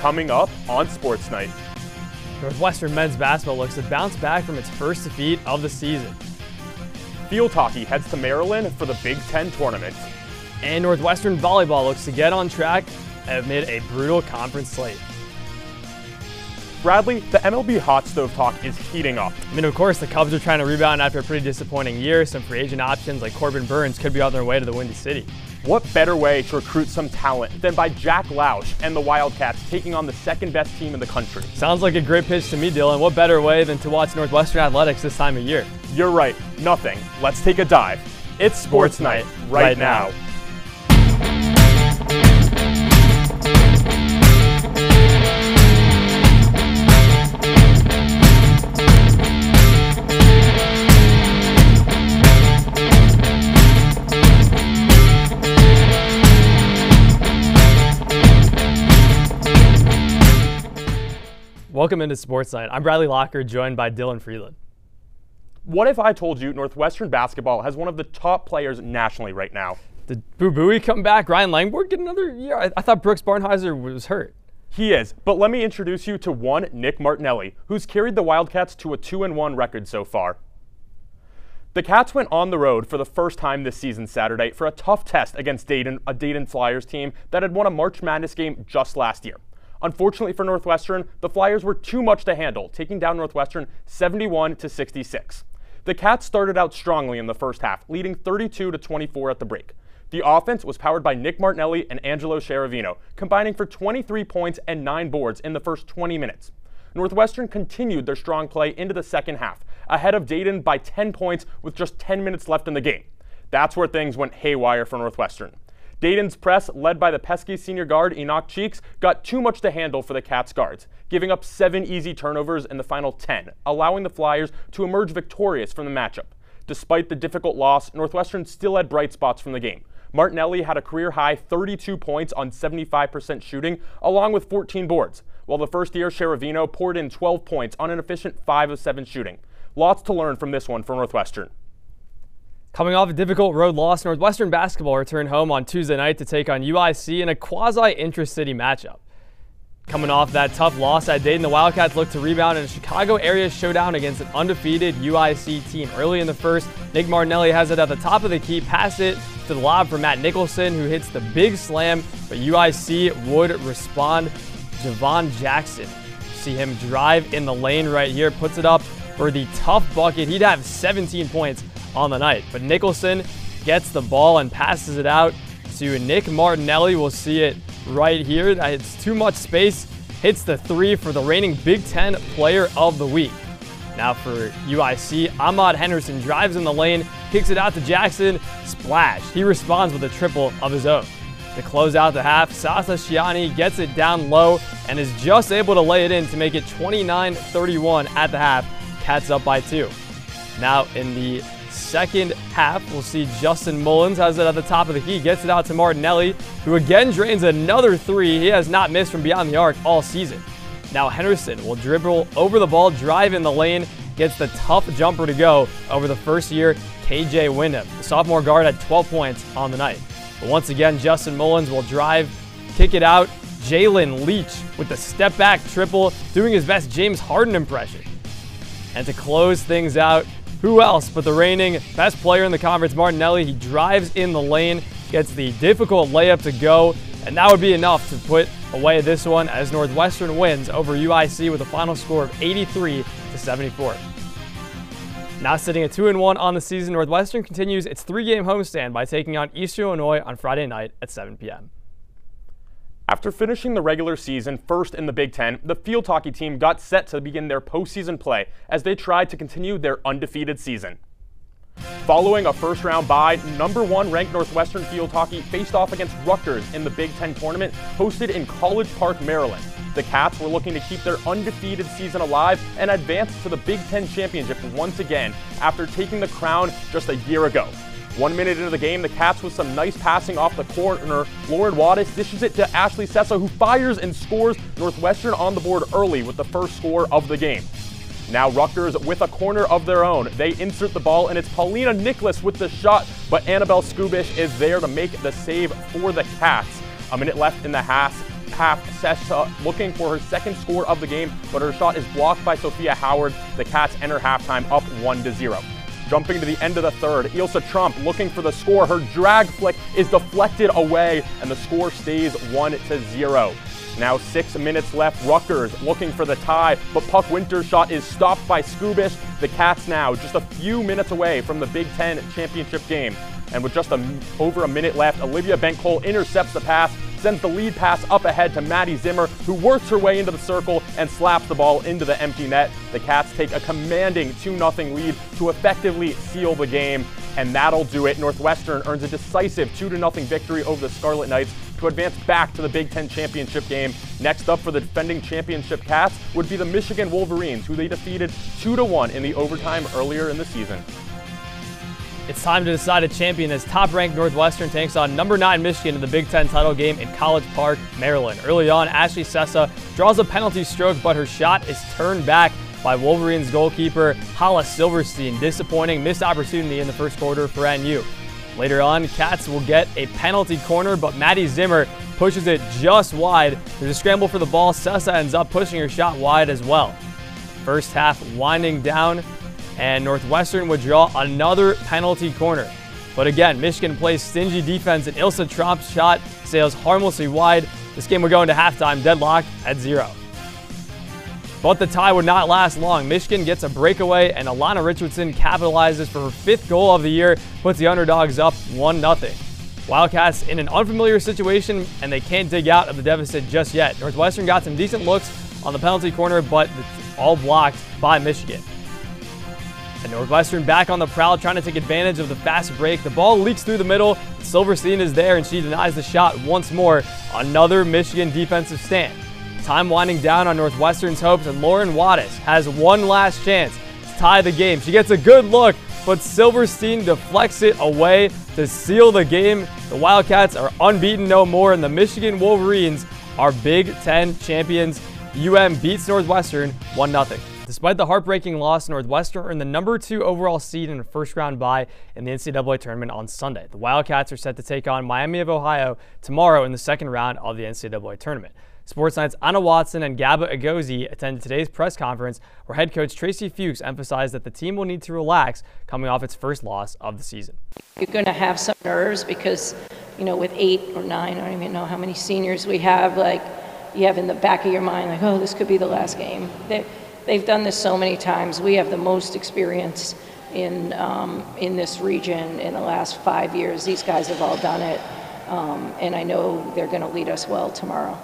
coming up on Sports Night. Northwestern men's basketball looks to bounce back from its first defeat of the season. Field hockey heads to Maryland for the Big Ten tournament. And Northwestern volleyball looks to get on track amid a brutal conference slate. Bradley, the MLB hot stove talk is heating up. I mean, of course, the Cubs are trying to rebound after a pretty disappointing year. Some free agent options like Corbin Burns could be on their way to the Windy City. What better way to recruit some talent than by Jack Lausch and the Wildcats taking on the second best team in the country? Sounds like a great pitch to me, Dylan. What better way than to watch Northwestern athletics this time of year? You're right, nothing. Let's take a dive. It's Sports Night right now. Welcome into Sports Night. I'm Bradley Locker, joined by Dylan Friedland. What if I told you Northwestern basketball has one of the top players nationally right now? Did Boo Buie come back? Ryan Langborg get another year? I thought Brooks Barnheiser was hurt. He is, but let me introduce you to one Nick Martinelli, who's carried the Wildcats to a 2-1 record so far. The Cats went on the road for the first time this season Saturday for a tough test against Dayton, a Dayton Flyers team that had won a March Madness game just last year. Unfortunately for Northwestern, the Flyers were too much to handle, taking down Northwestern 71-66. The Cats started out strongly in the first half, leading 32-24 at the break. The offense was powered by Nick Martinelli and Angelo Cheravino, combining for 23 points and 9 boards in the first 20 minutes. Northwestern continued their strong play into the second half, ahead of Dayton by 10 points with just 10 minutes left in the game. That's where things went haywire for Northwestern. Dayton's press, led by the pesky senior guard Enoch Cheeks, got too much to handle for the Cats guards, giving up 7 easy turnovers in the final 10, allowing the Flyers to emerge victorious from the matchup. Despite the difficult loss, Northwestern still had bright spots from the game. Martinelli had a career-high 32 points on 75% shooting, along with 14 boards, while the first-year Cheravino poured in 12 points on an efficient 5 of 7 shooting. Lots to learn from this one for Northwestern. Coming off a difficult road loss, Northwestern basketball returned home on Tuesday night to take on UIC in a quasi-intra-city matchup. Coming off that tough loss at Dayton, the Wildcats looked to rebound in a Chicago area showdown against an undefeated UIC team. Early in the first, Nick Martinelli has it at the top of the key, pass it to the lob for Matt Nicholson, who hits the big slam, but UIC would respond. Javon Jackson, see him drive in the lane right here, puts it up for the tough bucket. He'd have 17 points on the night, but Nicholson gets the ball and passes it out to Nick Martinelli. We'll see it right here. It's too much space. Hits the 3 for the reigning Big Ten Player of the Week. Now for UIC, Ahmad Henderson drives in the lane, kicks it out to Jackson, splash. He responds with a triple of his own. To close out the half, Sasa Shiani gets it down low and is just able to lay it in to make it 29-31 at the half. Cats up by 2. Now in the second half, we'll see Justin Mullins has it at the top of the key, gets it out to Martinelli, who again drains another 3. He has not missed from beyond the arc all season. Now Henderson will dribble over the ball, drive in the lane, gets the tough jumper to go over the first-year KJ Wyndham. The sophomore guard had 12 points on the night. But once again, Justin Mullins will drive, kick it out. Jalen Leach with the step-back triple, doing his best James Harden impression. And to close things out, who else but the reigning best player in the conference, Martinelli. He drives in the lane, gets the difficult layup to go, and that would be enough to put away this one as Northwestern wins over UIC with a final score of 83-74. Now sitting at 2-1 on the season, Northwestern continues its 3-game homestand by taking on Eastern Illinois on Friday night at 7 p.m. After finishing the regular season first in the Big Ten, the field hockey team got set to begin their postseason play as they tried to continue their undefeated season. Following a first-round bye, number 1 ranked Northwestern field hockey faced off against Rutgers in the Big Ten tournament hosted in College Park, Maryland. The Cats were looking to keep their undefeated season alive and advance to the Big Ten championship once again after taking the crown just a year ago. 1 minute into the game, the Cats with some nice passing off the corner. Lauren Wattis dishes it to Ashley Sessa, who fires and scores. Northwestern on the board early with the first score of the game. Now Rutgers with a corner of their own. They insert the ball, and it's Paulina Nicholas with the shot, but Annabelle Skubish is there to make the save for the Cats. A minute left in the half. half, Sessa looking for her second score of the game, but her shot is blocked by Sophia Howard. The Cats enter halftime up 1-0. Jumping to the end of the third, Ilse Trump looking for the score. Her drag flick is deflected away, and the score stays 1-0. Now 6 minutes left. Rutgers looking for the tie, but Puck Winter's shot is stopped by Skubish. The Cats now just a few minutes away from the Big Ten championship game. And with just over a minute left, Olivia Bent-Cole intercepts the pass, sends the lead pass up ahead to Maddie Zimmer, who works her way into the circle and slaps the ball into the empty net. The Cats take a commanding 2-0 lead to effectively seal the game, and that'll do it. Northwestern earns a decisive 2-0 victory over the Scarlet Knights to advance back to the Big Ten championship game. Next up for the defending championship Cats would be the Michigan Wolverines, who they defeated 2-1 in the overtime earlier in the season. It's time to decide a champion as top-ranked Northwestern takes on number 9 Michigan in the Big Ten title game in College Park, Maryland. Early on, Ashley Sessa draws a penalty stroke, but her shot is turned back by Wolverines goalkeeper Hala Silverstein. Disappointing missed opportunity in the first quarter for NU. Later on, Cats will get a penalty corner, but Maddie Zimmer pushes it just wide. There's a scramble for the ball. Sessa ends up pushing her shot wide as well. First half winding down, and Northwestern would draw another penalty corner. But again, Michigan plays stingy defense, and Ilse Trump's shot sails harmlessly wide. This game would go into halftime deadlocked at 0. But the tie would not last long. Michigan gets a breakaway, and Alana Richardson capitalizes for her 5th goal of the year, puts the underdogs up 1-0. Wildcats in an unfamiliar situation, and they can't dig out of the deficit just yet. Northwestern got some decent looks on the penalty corner, but it's all blocked by Michigan. And Northwestern back on the prowl, trying to take advantage of the fast break. The ball leaks through the middle. Silverstein is there, and she denies the shot once more. Another Michigan defensive stand. Time winding down on Northwestern's hopes, and Lauren Wattis has one last chance to tie the game. She gets a good look, but Silverstein deflects it away to seal the game. The Wildcats are unbeaten no more, and the Michigan Wolverines are Big Ten champions. UM beats Northwestern 1-0. Despite the heartbreaking loss, Northwestern earned the number 2 overall seed in a first-round bye in the NCAA tournament on Sunday. The Wildcats are set to take on Miami of Ohio tomorrow in the second round of the NCAA tournament. SportsNight's Anna Watson and Gaba Agozi attended today's press conference where head coach Tracy Fuchs emphasized that the team will need to relax coming off its first loss of the season. You're going to have some nerves because, you know, with 8 or 9, I don't even know how many seniors we have, like, you have in the back of your mind, like, oh, this could be the last game. They've done this so many times. We have the most experience in this region in the last 5 years. These guys have all done it, and I know they're going to lead us well tomorrow.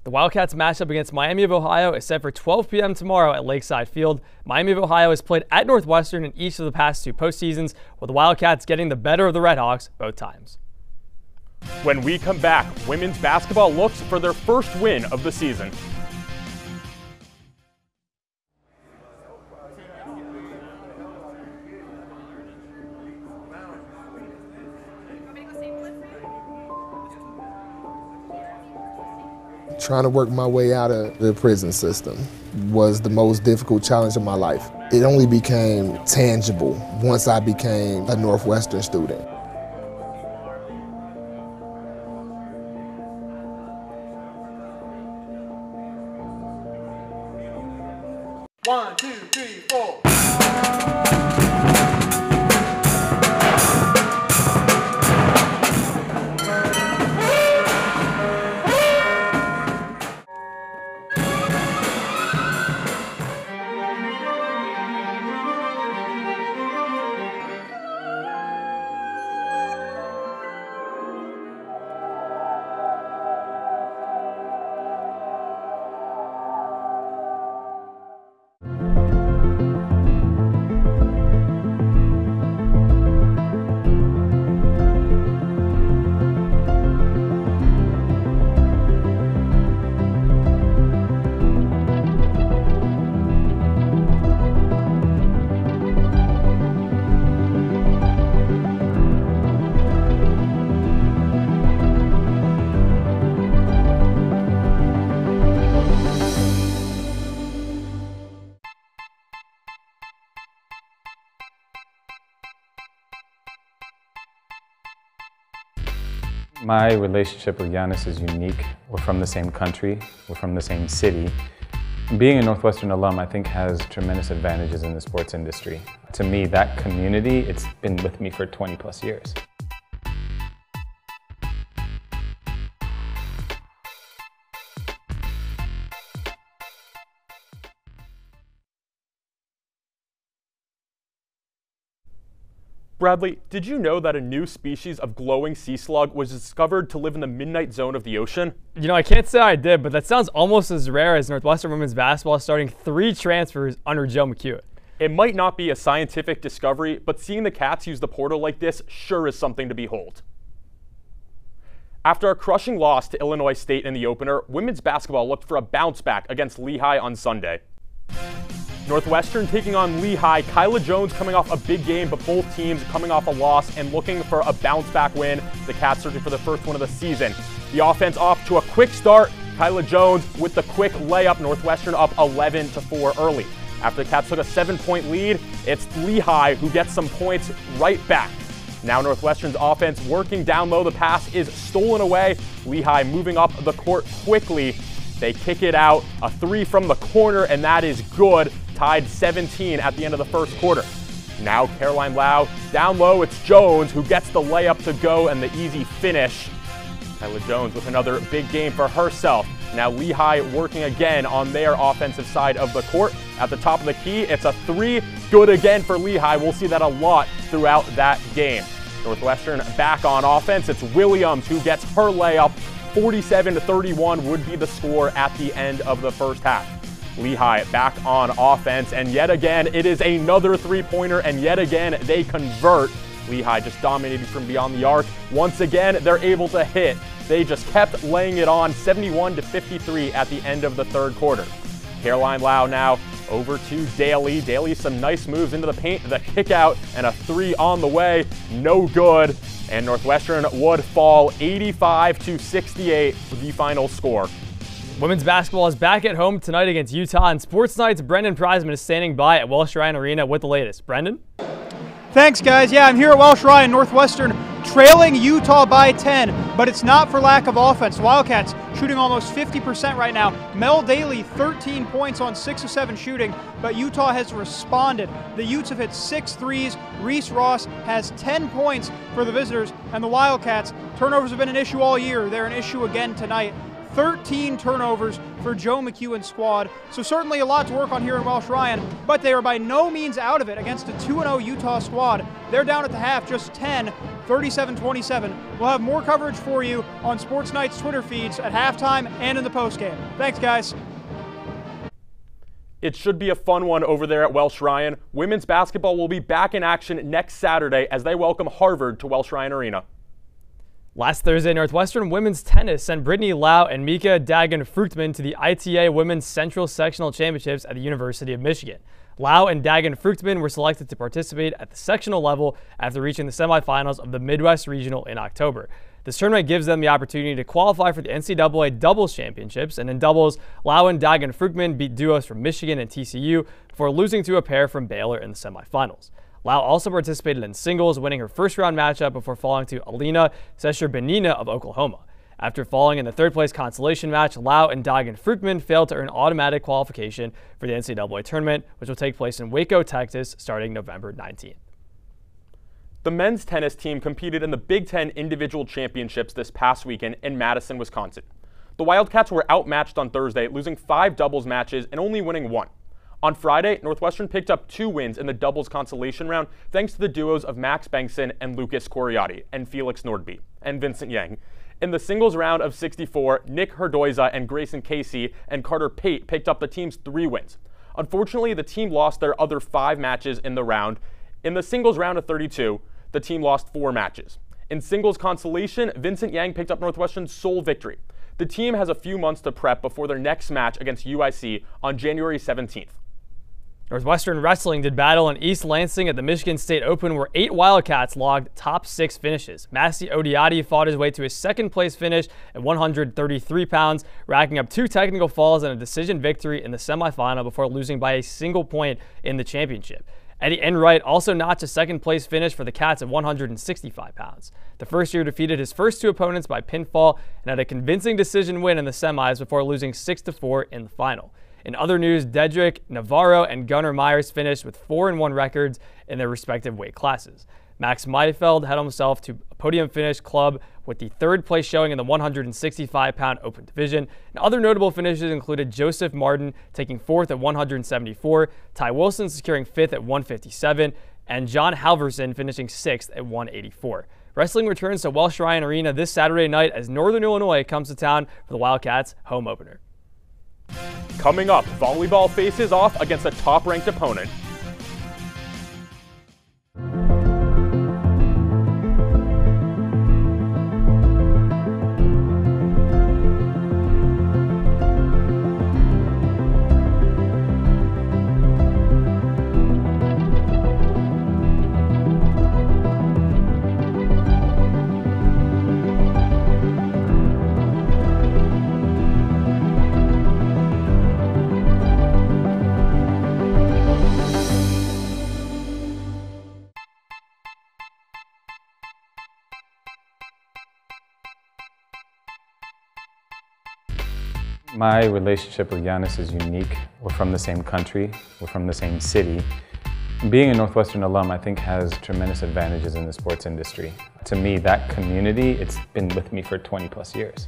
The Wildcats matchup against Miami of Ohio is set for 12 p.m. tomorrow at Lakeside Field. Miami of Ohio has played at Northwestern in each of the past 2 postseasons, with the Wildcats getting the better of the Redhawks both times. When we come back, women's basketball looks for their first win of the season. Trying to work my way out of the prison system was the most difficult challenge of my life. It only became tangible once I became a Northwestern student. One, two, three, four. My relationship with Giannis is unique. We're from the same country, we're from the same city. Being a Northwestern alum, I think, has tremendous advantages in the sports industry. To me, that community, it's been with me for 20 plus years. Bradley, did you know that a new species of glowing sea slug was discovered to live in the midnight zone of the ocean? You know, I can't say I did, but that sounds almost as rare as Northwestern women's basketball starting 3 transfers under Joe McEwen. It might not be a scientific discovery, but seeing the Cats use the portal like this sure is something to behold. After a crushing loss to Illinois State in the opener, women's basketball looked for a bounce back against Lehigh on Sunday. Northwestern taking on Lehigh. Kyla Jones coming off a big game, but both teams coming off a loss and looking for a bounce-back win. The Cats searching for the first one of the season. The offense off to a quick start. Kyla Jones with the quick layup. Northwestern up 11-4 early. After the Cats took a 7-point lead, it's Lehigh who gets some points right back. Now Northwestern's offense working down low. The pass is stolen away. Lehigh moving up the court quickly. They kick it out. A 3 from the corner, and that is good. Tied 17 at the end of the first quarter. Now Caroline Lau down low. It's Jones who gets the layup to go and the easy finish. Kyla Jones with another big game for herself. Now Lehigh working again on their offensive side of the court. At the top of the key, it's a 3. Good again for Lehigh. We'll see that a lot throughout that game. Northwestern back on offense. It's Williams who gets her layup. 47-31 would be the score at the end of the first half. Lehigh back on offense, and yet again it is another 3-pointer, and yet again they convert. Lehigh just dominating from beyond the arc. Once again they're able to hit. They just kept laying it on. 71-53 at the end of the third quarter. Caroline Lau now over to Daly. Daly some nice moves into the paint, the kick out, and a 3 on the way. No good. And Northwestern would fall 85-68 the final score. Women's basketball is back at home tonight against Utah, and SportsNight's Brendan Preisman is standing by at Welsh-Ryan Arena with the latest. Brendan? Thanks, guys. Yeah, I'm here at Welsh-Ryan. Northwestern trailing Utah by 10, but it's not for lack of offense. Wildcats shooting almost 50% right now. Mel Daly, 13 points on 6 of 7 shooting, but Utah has responded. The Utes have hit 6 threes. Reese Ross has 10 points for the visitors, and the Wildcats, turnovers have been an issue all year. They're an issue again tonight. 13 turnovers for Joe McEwen's squad. So certainly a lot to work on here in Welsh-Ryan, but they are by no means out of it against a 2-0 Utah squad. They're down at the half, just 10, 37-27. We'll have more coverage for you on SportsNight's Twitter feeds at halftime and in the postgame. Thanks, guys. It should be a fun one over there at Welsh-Ryan. Women's basketball will be back in action next Saturday as they welcome Harvard to Welsh-Ryan Arena. Last Thursday, Northwestern women's tennis sent Brittany Lau and Mika Dagen-Fruchtman to the ITA Women's Central Sectional Championships at the University of Michigan. Lau and Dagen-Fruchtman were selected to participate at the sectional level after reaching the semifinals of the Midwest Regional in October. This tournament gives them the opportunity to qualify for the NCAA Doubles Championships, and in doubles, Lau and Dagen-Fruchtman beat duos from Michigan and TCU before losing to a pair from Baylor in the semifinals. Lau also participated in singles, winning her first-round matchup before falling to Alina Sesher-Benina of Oklahoma. After falling in the third-place consolation match, Lau and Dagen-Fruchtman failed to earn automatic qualification for the NCAA tournament, which will take place in Waco, Texas, starting November 19th. The men's tennis team competed in the Big Ten Individual Championships this past weekend in Madison, Wisconsin. The Wildcats were outmatched on Thursday, losing 5 doubles matches and only winning 1. On Friday, Northwestern picked up 2 wins in the doubles consolation round thanks to the duos of Max Bengtson and Lucas Coriati and Felix Nordby and Vincent Yang. In the singles round of 64, Nick Herdoiza and Grayson Casey and Carter Pate picked up the team's 3 wins. Unfortunately, the team lost their other 5 matches in the round. In the singles round of 32, the team lost 4 matches. In singles consolation, Vincent Yang picked up Northwestern's sole victory. The team has a few months to prep before their next match against UIC on January 17th. Northwestern Wrestling did battle in East Lansing at the Michigan State Open, where 8 Wildcats logged top 6 finishes. Masi Odiati fought his way to his second-place finish at 133 pounds, racking up 2 technical falls and a decision victory in the semifinal before losing by a single point in the championship. Eddie Enright also notched a second-place finish for the Cats at 165 pounds. The first-year defeated his first two opponents by pinfall and had a convincing decision win in the semis before losing 6-4 in the final. In other news, Dedrick Navarro and Gunnar Myers finished with 4-1 records in their respective weight classes. Max Mayfeld had himself to a podium finish club with the third-place showing in the 165-pound open division. And other notable finishes included Joseph Martin taking fourth at 174, Ty Wilson securing fifth at 157, and John Halverson finishing sixth at 184. Wrestling returns to Welsh-Ryan Arena this Saturday night as Northern Illinois comes to town for the Wildcats' home opener. Coming up, volleyball faces off against a top-ranked opponent. My relationship with Giannis is unique. We're from the same country, we're from the same city. Being a Northwestern alum, I think, has tremendous advantages in the sports industry. To me, that community, it's been with me for 20 plus years.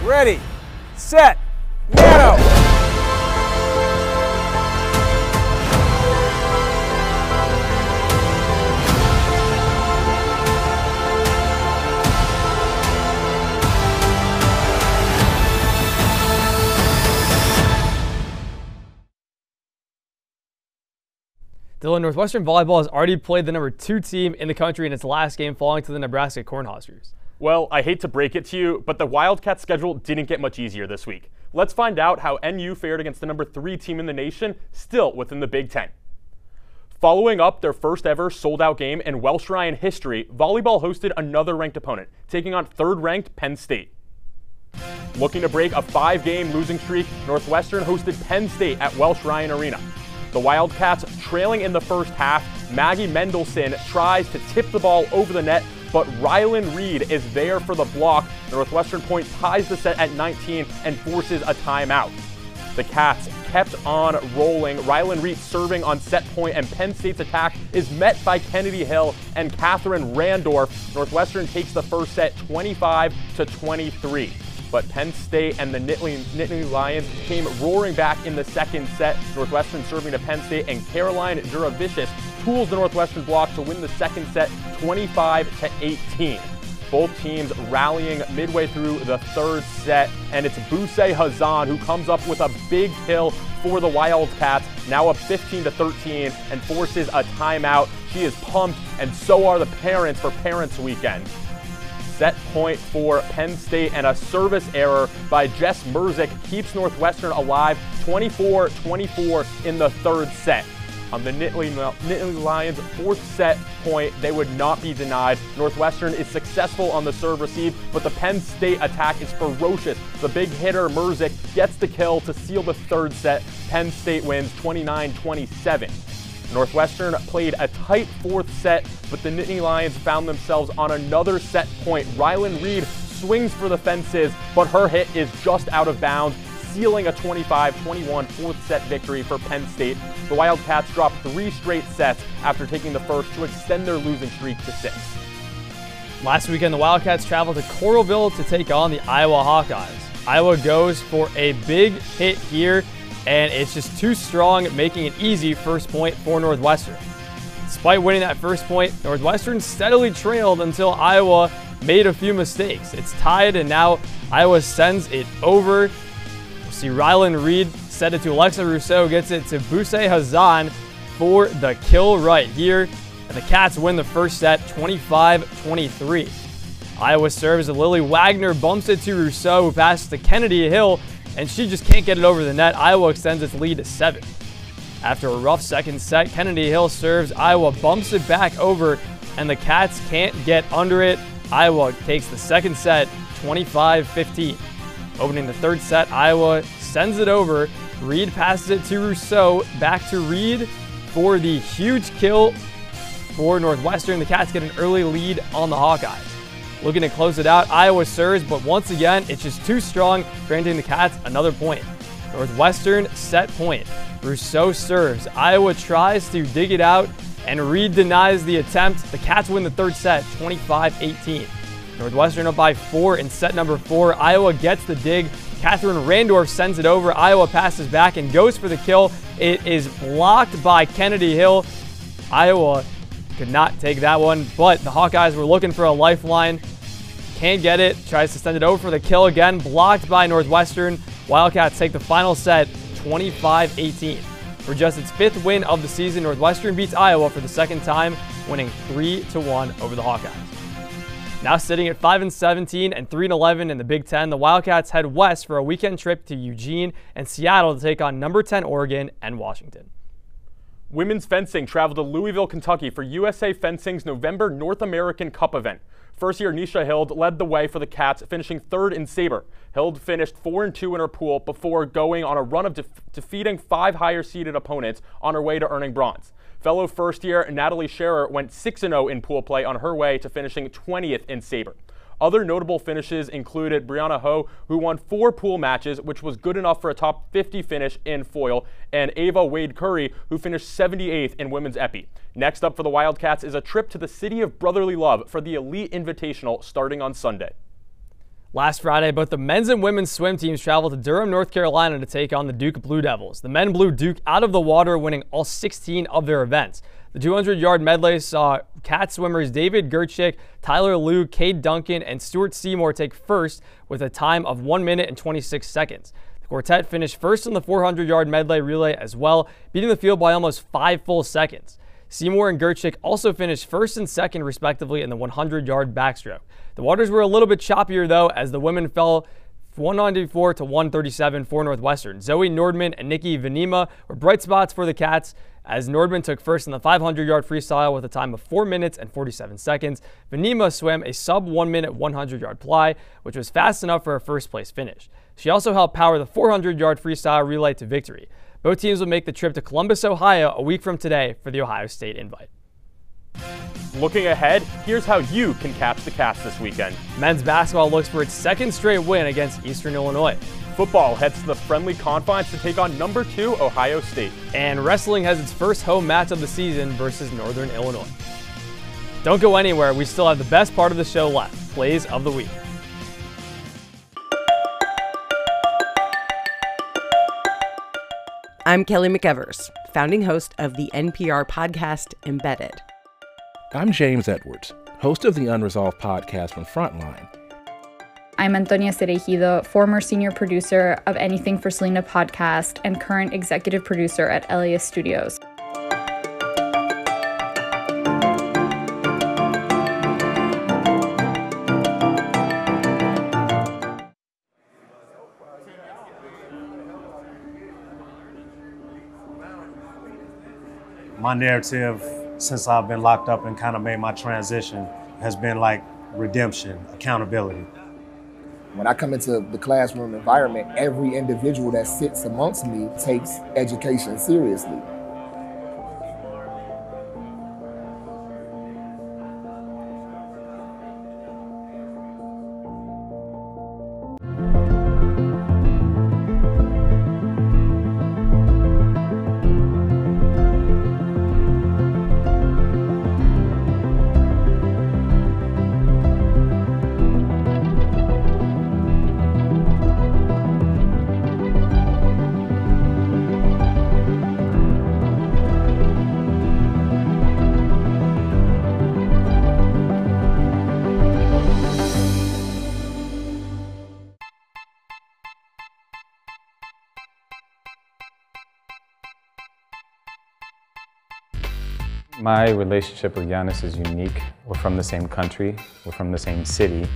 Ready, set, Nano! Dylan, Northwestern volleyball has already played the number 2 team in the country in its last game, falling to the Nebraska Cornhuskers. Well, I hate to break it to you, but the Wildcats' schedule didn't get much easier this week. Let's find out how NU fared against the number 3 team in the nation, still within the Big Ten. Following up their first ever sold-out game in Welsh-Ryan history, volleyball hosted another ranked opponent, taking on third-ranked Penn State. Looking to break a 5-game losing streak, Northwestern hosted Penn State at Welsh-Ryan Arena. The Wildcats trailing in the first half, Maggie Mendelson tries to tip the ball over the net, but Rylan Reed is there for the block. The Northwestern point ties the set at 19 and forces a timeout. The Cats kept on rolling. Rylan Reed serving on set point, and Penn State's attack is met by Kennedy Hill and Catherine Randorf. Northwestern takes the first set 25-23. But Penn State and the Nittany Lions came roaring back in the second set. Northwestern serving to Penn State, and Caroline Juravicius tools the Northwestern block to win the second set 25-18. Both teams rallying midway through the third set, and it's Bousay Hazan who comes up with a big kill for the Wildcats, now up 15-13, and forces a timeout. She is pumped, and so are the parents for Parents Weekend. Set point for Penn State, and a service error by Jess Merzick keeps Northwestern alive, 24-24 in the third set. On the Nittany Lions' fourth set point, they would not be denied. Northwestern is successful on the serve receive, but the Penn State attack is ferocious. The big hitter Merzick gets the kill to seal the third set. Penn State wins 29-27. Northwestern played a tight fourth set, but the Nittany Lions found themselves on another set point. Rylan Reed swings for the fences, but her hit is just out of bounds, sealing a 25-21 fourth set victory for Penn State. The Wildcats dropped 3 straight sets after taking the first to extend their losing streak to 6. Last weekend, the Wildcats traveled to Coralville to take on the Iowa Hawkeyes. Iowa goes for a big hit here, and it's just too strong, making it easy first point for Northwestern. Despite winning that first point, Northwestern steadily trailed until Iowa made a few mistakes. It's tied, and now Iowa sends it over. We'll see Rylan Reed set it to Alexa Rousseau, gets it to Buse Hazan for the kill right here. And the Cats win the first set 25-23. Iowa serves, Lily Wagner bumps it to Rousseau, who passes to Kennedy Hill, and she just can't get it over the net. Iowa extends its lead to 7. After a rough second set, Kennedy Hill serves, Iowa bumps it back over, and the Cats can't get under it. Iowa takes the second set 25-15. Opening the third set, Iowa sends it over. Reed passes it to Rousseau, back to Reed for the huge kill for Northwestern. The Cats get an early lead on the Hawkeyes. Looking to close it out, Iowa serves, but once again, it's just too strong, granting the Cats another point. Northwestern set point. Rousseau serves. Iowa tries to dig it out, and Reed denies the attempt. The Cats win the third set, 25-18. Northwestern up by 4 in set number 4. Iowa gets the dig. Catherine Randorf sends it over. Iowa passes back and goes for the kill. It is blocked by Kennedy Hill. Iowa could not take that one, but the Hawkeyes were looking for a lifeline. Can't get it. Tries to send it over for the kill again. Blocked by Northwestern. Wildcats take the final set 25-18. For just its 5th win of the season, Northwestern beats Iowa for the second time, winning 3-1 over the Hawkeyes. Now sitting at 5-17 and 3-11 in the Big Ten, the Wildcats head west for a weekend trip to Eugene and Seattle to take on number 10 Oregon and Washington. Women's fencing traveled to Louisville, Kentucky for USA Fencing's November North American Cup event. First-year Nisha Hild led the way for the Cats, finishing 3rd in saber. Hild finished 4-2 in her pool before going on a run of defeating 5 higher-seeded opponents on her way to earning bronze. Fellow first-year Natalie Scherer went 6-0 in pool play on her way to finishing 20th in saber. Other notable finishes included Brianna Ho, who won 4 pool matches, which was good enough for a top 50 finish in foil, and Ava Wade-Curry, who finished 78th in women's epee. Next up for the Wildcats is a trip to the city of brotherly love for the Elite Invitational starting on Sunday. Last Friday, both the men's and women's swim teams traveled to Durham, North Carolina to take on the Duke Blue Devils. The men blew Duke out of the water, winning all 16 of their events. The 200-yard medley saw Cat swimmers David Gertchick, Tyler Liu, Cade Duncan, and Stuart Seymour take first with a time of 1 minute and 26 seconds. The quartet finished first in the 400-yard medley relay as well, beating the field by almost 5 full seconds. Seymour and Gertchick also finished first and second, respectively, in the 100-yard backstroke. The waters were a little bit choppier, though, as the women fell 194 to 137 for Northwestern. Zoe Nordman and Nikki Venema were bright spots for the Cats, as Nordman took first in the 500-yard freestyle with a time of 4 minutes and 47 seconds. Venema swam a sub-1 minute 100-yard ply, which was fast enough for a first-place finish. She also helped power the 400-yard freestyle relay to victory. Both teams will make the trip to Columbus, Ohio a week from today for the Ohio State invite. Looking ahead, here's how you can catch the Cats this weekend. Men's basketball looks for its 2nd straight win against Eastern Illinois. Football heads to the friendly confines to take on number 2 Ohio State. And wrestling has its first home match of the season versus Northern Illinois. Don't go anywhere, we still have the best part of the show left, Plays of the Week. I'm Kelly McEvers, founding host of the NPR podcast Embedded. I'm James Edwards, host of the Unresolved podcast from Frontline. I'm Antonia Cereijido, former senior producer of Anything for Selena podcast and current executive producer at Elias Studios. My narrative, since I've been locked up and kind of made my transition, has been like redemption, accountability. When I come into the classroom environment, every individual that sits amongst me takes education seriously. My relationship with Giannis is unique. We're from the same country, we're from the same city.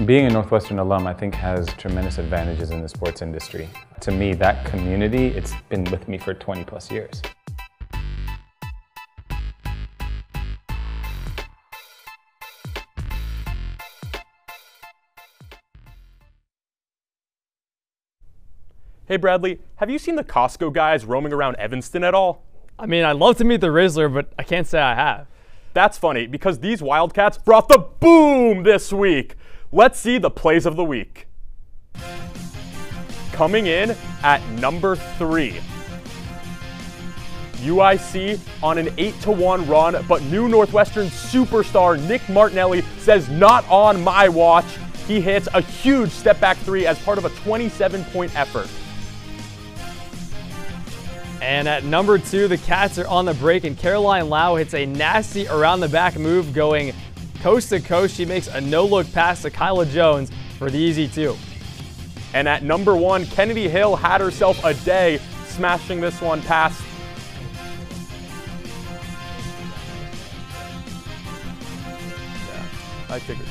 Being a Northwestern alum, I think, has tremendous advantages in the sports industry. To me, that community, it's been with me for 20 plus years. Hey Bradley, have you seen the Costco guys roaming around Evanston at all? I mean, I'd love to meet the Rizzler, but I can't say I have. That's funny, because these Wildcats brought the boom this week. Let's see the plays of the week. Coming in at number 3. UIC on an 8-1 run, but new Northwestern superstar Nick Martinelli says, "Not on my watch." He hits a huge step-back 3 as part of a 27-point effort. And at number 2, the Cats are on the break, and Caroline Lau hits a nasty around-the-back move going coast to coast. She makes a no-look pass to Kyla Jones for the easy 2. And at number 1, Kennedy Hill had herself a day, smashing this one past. Yeah, I figured.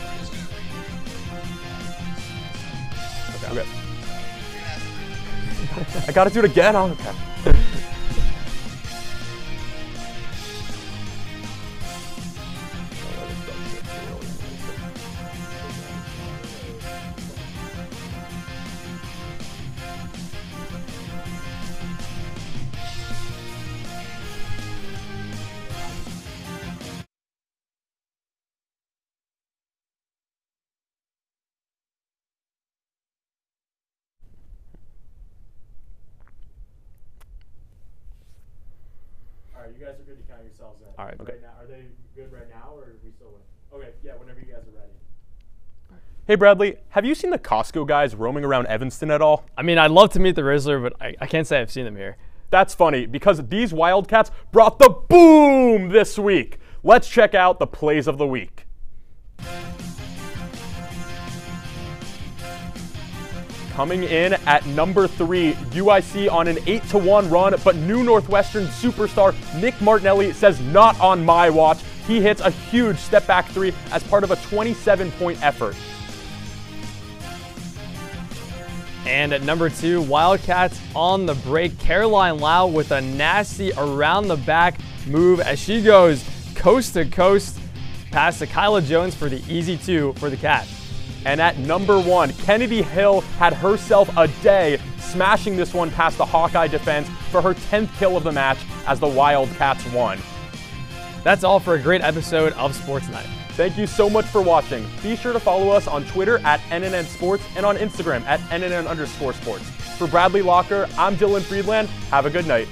Okay. I gotta do it again. Oh, okay. All right, you guys are good to count yourselves in. All right. Okay. Right now, are they good right now, or are we still in? Okay, yeah, whenever you guys are ready. Hey Bradley, have you seen the Costco guys roaming around Evanston at all? I mean, I'd love to meet the Rizzler, but I can't say I've seen them here. That's funny, because these Wildcats brought the boom this week. Let's check out the plays of the week. Coming in at number 3, UIC on an 8-1 run, but new Northwestern superstar Nick Martinelli says, "Not on my watch." He hits a huge step-back 3 as part of a 27-point effort. And at number 2, Wildcats on the break. Caroline Lau with a nasty around-the-back move as she goes coast to coast past to Kyla Jones for the easy 2 for the Cats. And at number 1, Kennedy Hill had herself a day, smashing this one past the Hawkeye defense for her 10th kill of the match as the Wildcats won. That's all for a great episode of Sports Night. Thank you so much for watching. Be sure to follow us on Twitter at NNN Sports and on Instagram at NNN_sports. For Bradley Locker, I'm Dylan Friedland. Have a good night.